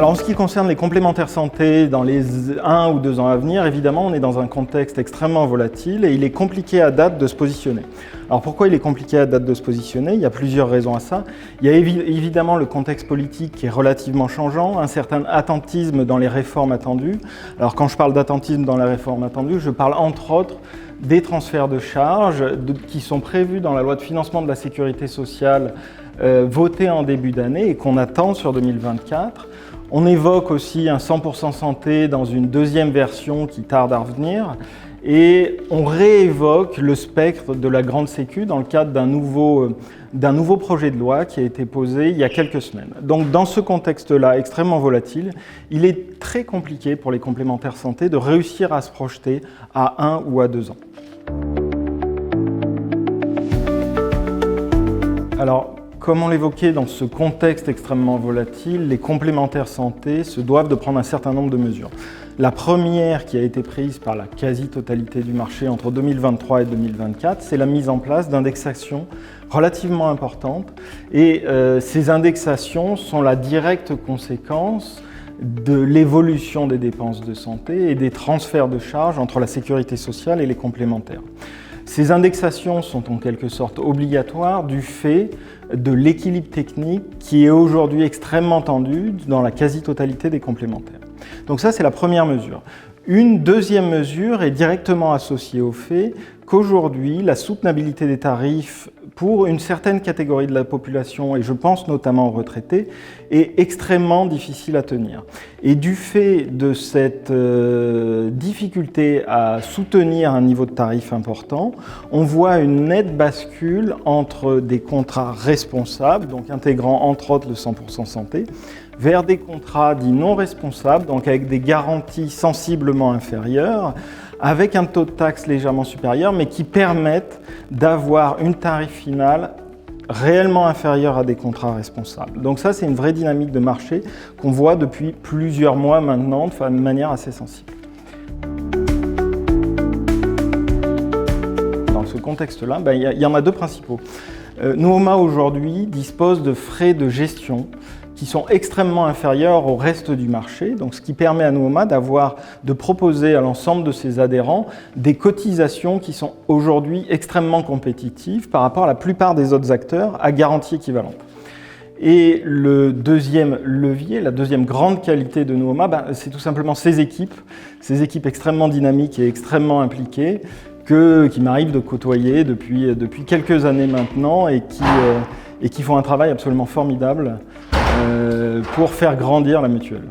Alors en ce qui concerne les complémentaires santé dans les 1 ou 2 ans à venir, évidemment on est dans un contexte extrêmement volatile et il est compliqué à date de se positionner. Alors pourquoi il est compliqué à date de se positionner? Il y a plusieurs raisons à ça. Il y a évidemment le contexte politique qui est relativement changeant, un certain attentisme dans les réformes attendues. Alors quand je parle d'attentisme dans les réformes attendues, je parle entre autres des transferts de charges qui sont prévus dans la loi de financement de la sécurité sociale votée en début d'année et qu'on attend sur 2024. On évoque aussi un 100% santé dans une deuxième version qui tarde à revenir et on réévoque le spectre de la grande sécu dans le cadre d'un nouveau projet de loi qui a été posé il y a quelques semaines. Donc dans ce contexte-là extrêmement volatile, il est très compliqué pour les complémentaires santé de réussir à se projeter à 1 ou à 2 ans. Alors, comme on l'évoquait dans ce contexte extrêmement volatile, les complémentaires santé se doivent de prendre un certain nombre de mesures. La première qui a été prise par la quasi-totalité du marché entre 2023 et 2024, c'est la mise en place d'indexations relativement importantes. Et ces indexations sont la directe conséquence de l'évolution des dépenses de santé et des transferts de charges entre la sécurité sociale et les complémentaires. Ces indexations sont en quelque sorte obligatoires du fait de l'équilibre technique qui est aujourd'hui extrêmement tendu dans la quasi-totalité des complémentaires. Donc ça, c'est la première mesure. Une deuxième mesure est directement associée au fait qu'aujourd'hui, la soutenabilité des tarifs pour une certaine catégorie de la population, et je pense notamment aux retraités, est extrêmement difficile à tenir. Et du fait de cette difficulté à soutenir un niveau de tarif important, on voit une nette bascule entre des contrats responsables, donc intégrant entre autres le 100% santé, vers des contrats dits non responsables, donc avec des garanties sensiblement inférieures, avec un taux de taxe légèrement supérieur, mais qui permettent d'avoir une tarif finale réellement inférieure à des contrats responsables. Donc ça, c'est une vraie dynamique de marché qu'on voit depuis plusieurs mois maintenant, de manière assez sensible. Dans ce contexte-là, il y en a deux principaux. Nuoma aujourd'hui dispose de frais de gestion qui sont extrêmement inférieurs au reste du marché, donc ce qui permet à Nuoma de proposer à l'ensemble de ses adhérents des cotisations qui sont aujourd'hui extrêmement compétitives par rapport à la plupart des autres acteurs à garantie équivalente. Et le deuxième levier, la deuxième grande qualité de Nuoma, c'est tout simplement ces équipes extrêmement dynamiques et extrêmement impliquées qui m'arrive de côtoyer depuis quelques années maintenant et qui font un travail absolument formidable pour faire grandir la mutuelle.